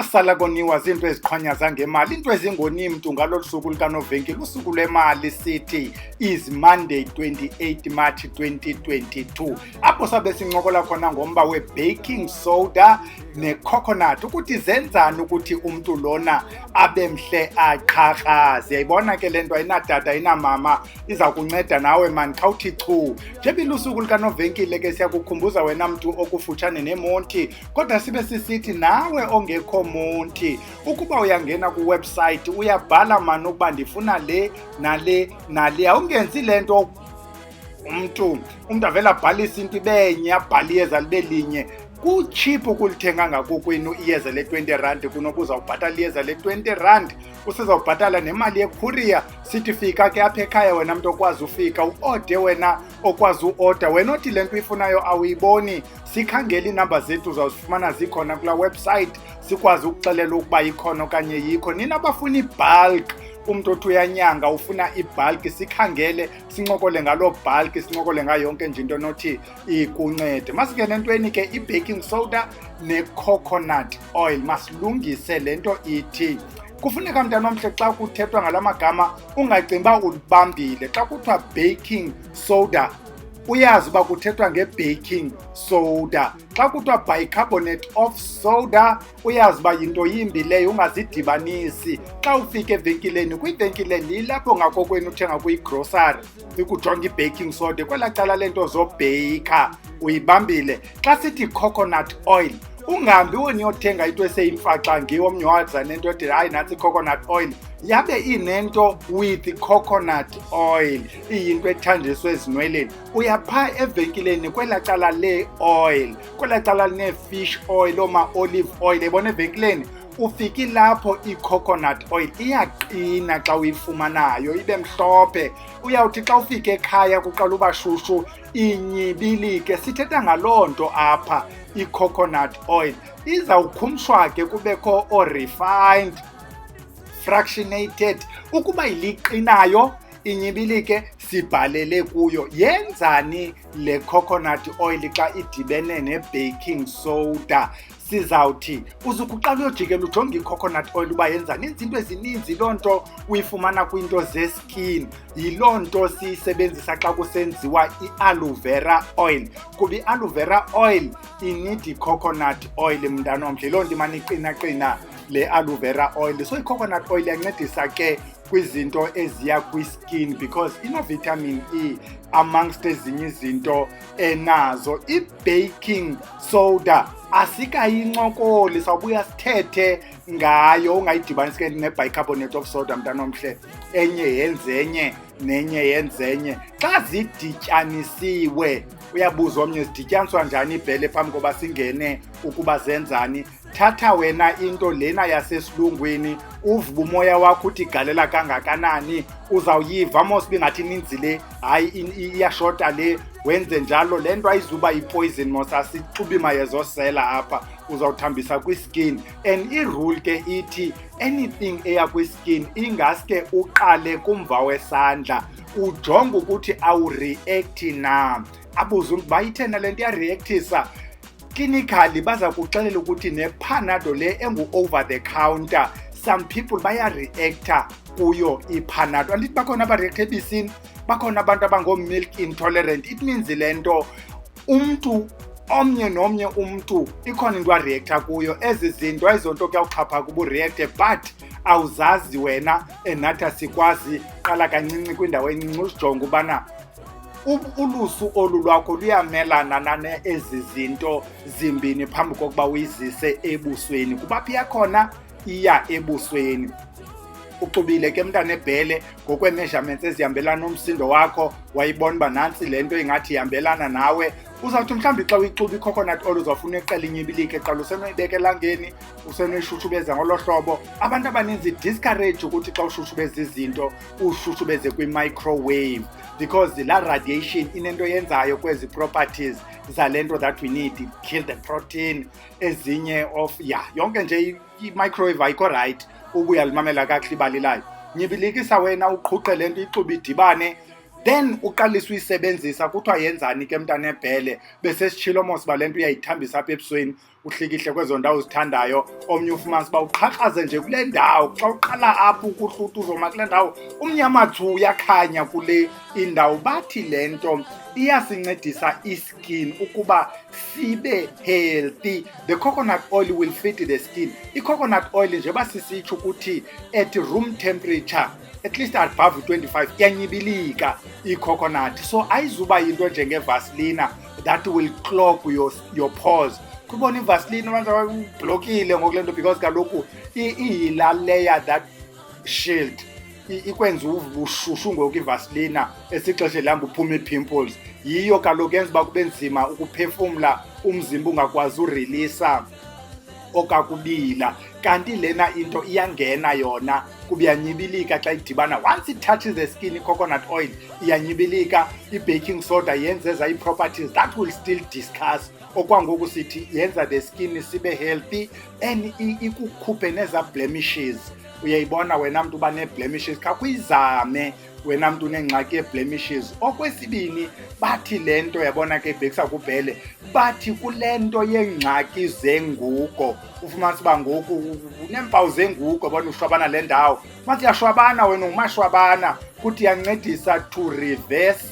Asala koniwa zinto eziqhwanyaza ngemali, into ezingoni mntu ngalolu suku likaNovenkile, usuku lwemali sithi is Monday 28 March 2022, apho sabe sincokola khona ngomba we-baking soda ne-coconut, ukuthi zenzani ukuthi umntu lona abe mhle aqhaqhaze. Yayibona ke le nto ayinadada ayinamama, iza kunceda nawe mani khawuthi chu. Njengoba ilusuku likaNovenkile ke siyakukhumbuza wena mntu okufutshane nemonti, kodwa sibe sisithi nawe ongekho monti, ukuba uyangena kuwebsite uyabhala mani ukuba ndifuna le nale nale. Awungenzi le nto umntu avele abhalise into ibenye, abhale iyeza libe linye. Kucheap ukulithenga ngakokwenu iyeza le-20 kunoba uzawubhatala iyeza le-20, usezawubhatala nemali ye-courier. Sithi fika ke apha ekhaya wena mntu okwazi ufika uode, wena okwazi uoda. Wena othi le nto uyifunayo awuyiboni, sikhangele iinamba zethu uzawuzifumana zikhona kulaa website, sikwazi ukuxelela ukuba ikhona okanye yikho. Nina abafuna ibhalk, umntu othi uyanyanga ufuna ibhalk, sikhangele sincokole ngaloo bhalk, sincokole ngayo yonke nje into nothi ikuncede. Masingene entweni ke i-baking soda ne-coconut oil, masilungise le nto ithi kufuneka mntana omhle xa kuthethwa ngala magama ungacingi uba ulibambile. Xa kuthiwa baking soda uyazi uba kuthethwa nge-baking soda. Xa kuthiwa bicarbonate of soda uyazi uba yinto yimbi leyo, ungazidibanisi. Xa ufika evenkileni, kwivenkile lilapho ngakokwenu uthenga kwigrosari, ikujonga i-baking soda kwelaa cala leento zobheyikha, uyibambile. Xa sithi coconut oil, ungahambi uyothenga into eseyimfaxa ngiwo omnye waza nento ethi hayi nantsi i-coconut oil, yabe inento with coconut oil, iyinto ethanjiswe ezinweleni. Uyaphaa evenkileni kwelaa cala le-oil, kwelaa cala line-fish oil, ooma-olive oil, ebona evenkileni ufike lapho i-coconut oil iyaqina xa uyifumanayo ibe mhlophe. Uyawuthi xa ufike ekhaya kuqala uba shushu inyibilike. Sithetha ngaloo nto apha, i-coconut oil izawukhumshwa ke kubekho o-refined, fractionated. Ukuba iliqinayo inyibilike, sibhalele kuyo. Yenzani le coconut oil xa idibene ne-baking soda? Sizawuthi uzukuqala uyojikela ujonge i-coconut oil uba yenzani. Izinto ezininzi loo nto uyifumana kwiinto ze-skin, yiloo nto siyisebenzisa xa kusenziwa i-aloe vera oil, kuba i-aloe vera oil inidi coconut oil mntana omhle. Loo nto imane iqinaqina le aloe vera oil. So i-coconut oil yancedisa ke kwizinto eziya kwi-skin because ino-vitamin E amongst ezinye izinto enazo. I-baking soda asikayincokoli, sawubuya sithethe ngayo, ungayidibanisi ke ne-bicarbonate of soda mntana omhle, enye yenze enye nenye yenze enye. Xa zidityanisiwe, uyabuza omnye zidityaniswa njani ibhele phambi koba singene ukuba zenzani. Thatha wena into lena yasesilungwini, uvuba umoya wakho uthi galela kangakanani, uzawuyiva mos bingathi ninzi le, hayi iyashota le, wenze njalo. Le nto ayizuba yi-poison mos, asixubi mayezosela apha, uzawuthambisa kwi-skin. And i-rule ke ithi anything eya kwi-skin ingaske uqale kumva wesandla, ujonge ukuthi awureacti na. Abuze umntu bayithena le nto iyareactisa. Clinically baza kuxelela ukuthi ne-Panado le engu-over the counter, some people bayareacta kuyo i-Panado. Andithi bakhona abareacta ebisini, bakhona abantu abango-milk intolerant. It means le nto umntu omnye nomnye umntu ikhona into areacta kuyo. Ezi zinto ayizonto kuyawuxhapha kuba ureacte, but awuzazi wena. Nathi asikwazi, qala kancinci kwindawo encinci usijonge ubana ulusu olu lwakho luyamelana nane ezi zinto zimbini phambi kokuba uyizise ebusweni, kuba phi yakhona iya ebusweni. Uxubile ke mntana ebhele ngokwe-measurements ezihambelana nomsindo wakho, wayibona uba nantsi le nto ingathi ihambelana nawe. Uzawuthi mhlawumbi xa uyixuba i-coconut oil uzawufuna iqela inyibilike, qala usenoyibeka elangeni, usenoyishushubeza ngolo hlobo. Abantu abaninzi discourage ukuthi xa ushushubeza izinto ushushubeze kwi-microwave because la radiation inento yenzayo kwezi properties zale nto that we need, kill the protein, ezinye of yonke nje i-microwave ayikho right uba uyalimamela kakuhle ibali layo. Nyibilikisa wena uqhuqe le nto ixuba idibane, then uqalisa uyisebenzisa kuthiwa yenzani ke mntana ebhele, bese sitshilo mos uba le nto uyayithambisa apha ebusweni, uhlikihle kwezo ndawo uzithandayo. Omnye ufumanisa uba uqhaqhaze nje kule ndawo, xa uqala apho ukuhluta uzoma kule ndawo umnyamathu uyakhanya kule indawo. Bathi le nto iyasincedisa iskin ukuba sibe healthy. The coconut oil will feed the skin. I-coconut oil nje basisitsho ukuthi at room temperature, at least above 25, iyanyibilika i-coconut. So ayizuba yinto njenge-Vaseline that will clog your pores. Kubona i-Vaseline abantu ublokile ngokule nto because kaloku iyila layer that shield ikwenza ubushushu ngoku i-Vaseline esixesha elihamba uphuma ii-pimples. Yiyo kaloku yenza uba kube nzima ukuphefumla, umzimba ungakwazi urelisa okakubila. Kanti lena into iyangena yona kuba iyanyibilika xa idibana. Once it touches the skin, i-coconut oil iyanyibilika. I-baking soda yenza ii-properties that will still discuss, okwangoku sithi yenza the skin sibe healthy and ikukhuphe neza blemishes. Uyayibona wena mntu uba nee-blemishes, khakuyizame wena mntu unengxaki yee-blemishes. Okwesibini, bathi le nto yabona ke ibhekisa kubhele, bathi kule nto yeengxaki zengugo, ufumanisa uba ngoku uneempawu zengugo, bona ushwabana le ndawo. Mathi uyashwabana wena ungumashwabana, kuthi iyancedisa to reverse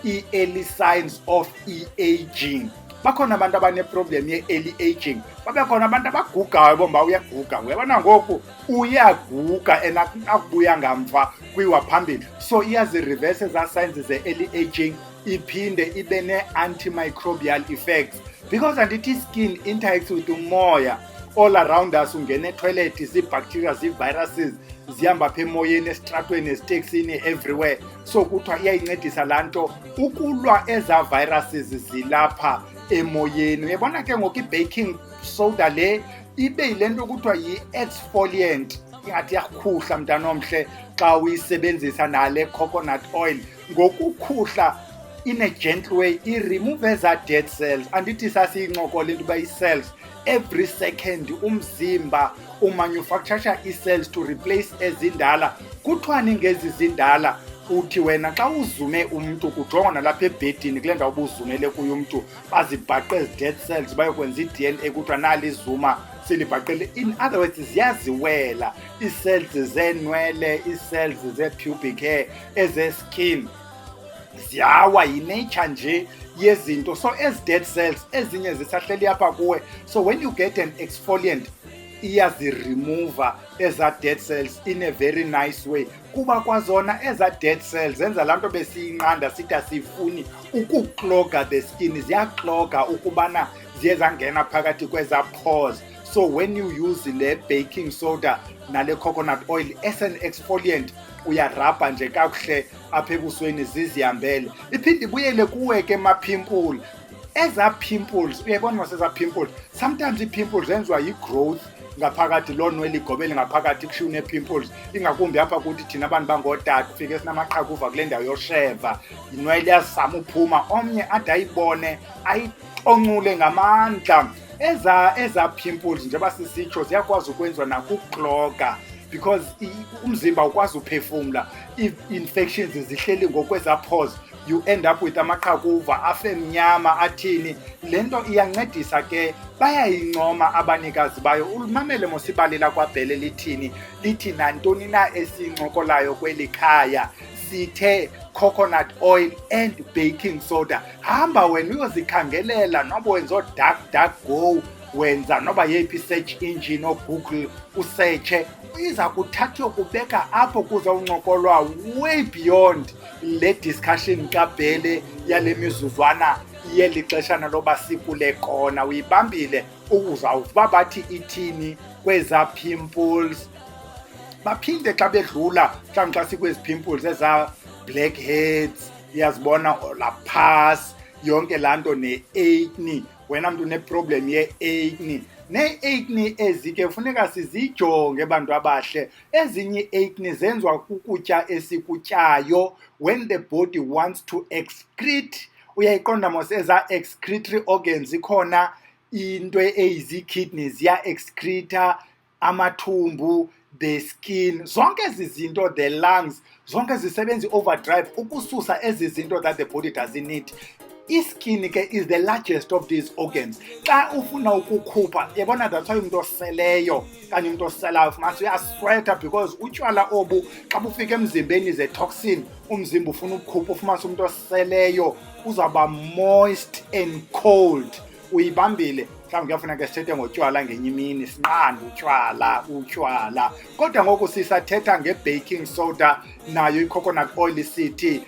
i-early signs of e-aging. Bakhona abantu abaneproblem ye-early aging, babe khona abantu abagugayo bomba uyaguga. Uyabona ngoku uyaguga and akubuya ngamva kwiwa phambili. So iyazireverse ezaa signs ze-early aging, iphinde ibe ne-antimicrobial effects because andithi skin interacts with umoya all around us. Ungene etoilet, zii-bacteria, zii-viruses zihamba apha emoyeni, esitratweni, eziteksini, everywhere. So kuthiwa iyayincedisa laa nto ukulwa ezaa viruses zilapha emoyeni. Uyabona ke ngoku i-baking soda le ibe yile nto kuthiwa yi-exfoliant, ingathi iyakhuhla mntanomhle xa uyisebenzisa nale coconut oil. Ngokukhuhla in a gentle way i-remove ezaa dead cells. Andithi sasiyincokole into uba ii-cells every second umzimba umanufacture ii-cells to replace ezindala. Kuthiwani ngezi zindala? Uthi wena xa uzume umntu kujongwa nalapha ebhedini kule ndawo ubuzumele kuyo umntu, bazibhaqe ezi-dead cells bayokwenza i-DNA, kuthiwa nalizuma silibhaqele. In other words, ziyaziwela ii-cells zeenwele, ii-cells ze-pubic hair, eze-skin, ziyawa yi-nature nje yezinto. So ezi-dead cells ezinye zisahleli apha kuwe, so when you get an exfoliant iyaziremova eza dead cells in a very nice way. Kuba kwazona eza dead cells zenza laa nto besiyinqanda sithi asifuni ukukloga the skin, ziyakloga ukubana ziye zangena phakathi kweza pores. So when you use le baking soda nale coconut oil as an exfoliant, uyarabha nje kakuhle apha ebusweni zizihambele. Iphinde ibuyele kuwe ke ma-pimple. Eza pimples, uyayibona waseza pimples, sometimes ii-pimples zenziwa yi-growth ngaphakathi, loo nwele igobele ngaphakathi kushiwo nee-pimples. Ingakumbi apha kuthi thina abantu bangootata ufike sinamaqhakuva kule ndawo yosheva, inwele iyazama uphuma, omnye ade ayibone ayiconcule ngamandla. Eza pimples njengoba sisitsho ziyakwazi ukwenziwa nakukloga because umzimba ukwazi uphefumla, i-infections zihleli ngokweza pores, you end up with amaqhakuva afemnyama athini. Le nto iyancedisa ke, bayayincoma abanikazi bayo. Ulumamele mosibalela kwabhele lithini, lithi nantoni na esincokolayo kweli khaya sithe coconut oil and baking soda. Hamba wena uyozikhangelela, noba wenza o-DuckDuckGo, wenza noba yeyiphi search engine oGoogle usearche, iza kuthatha yokubeka apho kuzawuncokolwa way beyond le discussion kabhele yale mizuzwana yeli xeshana loba sikule kona. Uyibambile uzawuva bathi ithini kweza pimples. Baphinde xa bedlula mhlawumbi xa sikwezi pimples eza blackheads, iyazibona olaphas, yonke laa nto ne-acne. Wena mntu uneproblem ye-acne, nee-acne ezi ke funeka sizijonge bantu abahle. Ezinye ii-acne zenziwa kukutya esikutyayo. When the body wants to excrete, uyayiqonda mos eza excretory organs, ikhona into eyizii-kidneys ziya-excreta, amathumbu, the skin, zonke ezi zinto, the lungs, zonke zisebenza i-overdrive ukususa ezi zinto that the body doesn't need. Iskin ke is the largest of these organs. Xa ufuna ukukhupha, yabona that's why umuntu oseleyo kanye umuntu oselayo fumanisa uyasweta because utywala obu xa bufika emzimbeni is a toxin, umzimba ufuna ukukhupha, ufumanisa umuntu oseleyo uzawuba moist and cold. Uyibambile mhlawumbi kuyafuneka sithethe ngotywala ngenye imini, sinqande utywala. Kodwa ngoku sisathetha nge-baking soda nayo i-coconut oil sithi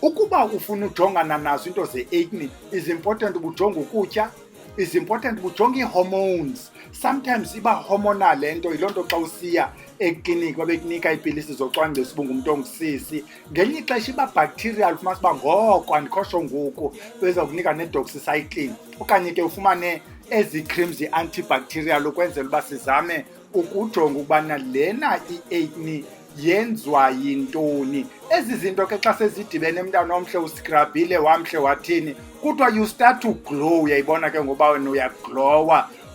ukuba ufuna ujongana nazo into ze-acne, is important ubujonga ukutya, is important ubujonga ii-hormones. Sometimes iba hormonal le nto, yiloo nto xa usiya ekliniki babekunika iipilisi zocwangcisa uba ngumntu ongusisi. Ngelinye ixesha iba bacterial, ufumanisa uba ngoko andikhotsho ngoku beza kunika ne-doxycycline, okanye ke ufumane ezi creams zi-antibacterial ukwenzela uba sizame ukujonga ukubana lena i-acne yenziwa yintoni. Ezi zinto ke xa sezidibene mntana omhle uskrabhile wamhle wathini, kuthiwa you start to glow. Uyayibona ke ngoba wena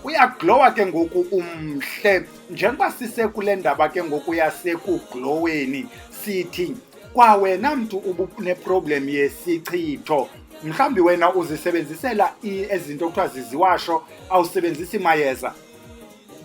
uyaglowa ke ngoku umhle. Njengoba sisekule ndaba ke ngoku yasekugloweni, sithi kwawena mntu ubuneproblem yesichitho, mhlawumbi wena uzisebenzisela ezinto kuthiwa ziziwasho, awusebenzisi mayeza.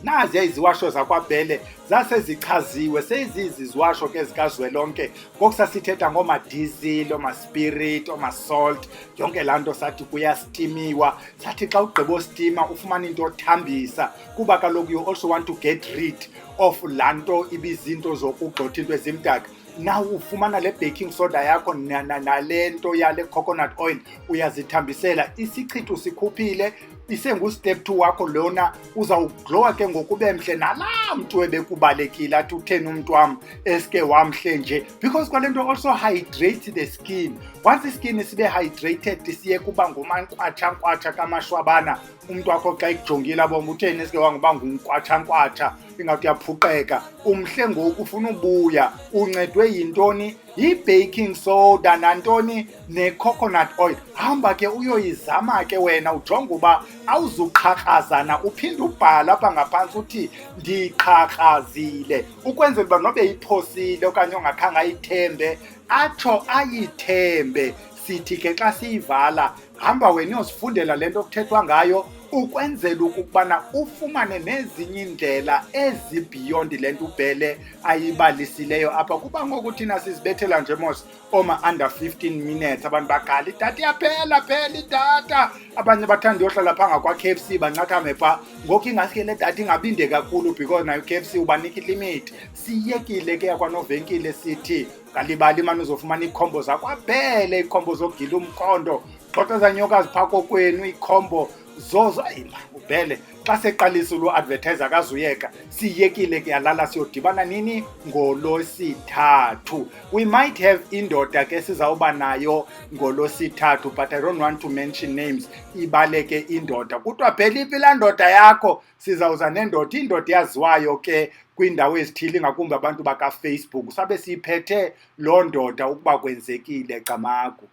Nazi iziwasho zakwaBhele zasezichaziwe, seziziziwasho ke zikazwelonke. Ngoku sasithetha ngooma-diesel, ooma-spirit, ooma-salt, yonke laa nto sathi kuyastimiwa. Sathi xa ugqiba ostima ufumane into othambisa, kuba kaloku you also want to get rid of laa nto ibizinto zokugxotha into ezimdaka. Now ufumana le baking soda yakho nale nto yale coconut oil, uyazithambisela, isichitho sikhuphile, isengustep 2 wakho lona. Uzawuglowa ke ngokube mhle nalaa mntu ebekubalekile athi utheni umntu wam eske wamhle nje, because kwale nto also hydrate the skin. Once iskin sibe hydrated siye kuba ngumankwatsha kamashwabana. Umntu wakho xa ekujongile abonga utheni eske wanguba ngumkwatsha, ingathi uyaphuqeka. Umhle ngoku ufuna ubuya, uncedwe yintoni? Yi-baking soda nantoni ne-coconut oil. Hamba ke uyoyizama ke wena, ujonge uba awuzuqhakrazana, uphinde ubhala apha ngaphantsi uthi ndiqhakrazile, ukwenzela uba nobe iphosile okanye ongakhange ayithembe atsho ayithembe. Sithi ke xa siyivala, hamba wena uyozifundela le nto kuthethwa ngayo, ukwenzela ukubana ufumane nezinye iindlela ezi-beyond le nto uBhele ayibalisileyo apha. Kuba ngoku thina sizibethela nje mos under 15 minutes, abantu bagala idatha iyaphela idatha. Abanye bathanda uyohlala phaa ngakwa-KFC bancathame phaa. Ngoku ingaske le datha ingabinde kakhulu because nayo KFC ubanika ilimit. Siyekile ke yakwanovenkile sithi ngalibali imane uzofumana iikhombo zakwaBhele, iikhombo zogila umkhondo, xoxa zanyoka ziphaa kokwenu, iikhombo zozo. uBhele xa seqalisa uadvertise akazuyeka. Siyekile ke yalala siyodibana nini ngoLosithathu. We might have indoda ke sizawuba nayo ngoLosithathu, but I don't want to mention names. Ibaleke indoda, kuthiwa Bhele iphi laa ndoda yakho? Sizawuza nendoda, indoda yaziwayo ke kwiindawo ezithile, ingakumbi abantu bakaFacebook. Sabe siyiphethe loo ndoda ukuba kwenzekile Camagu.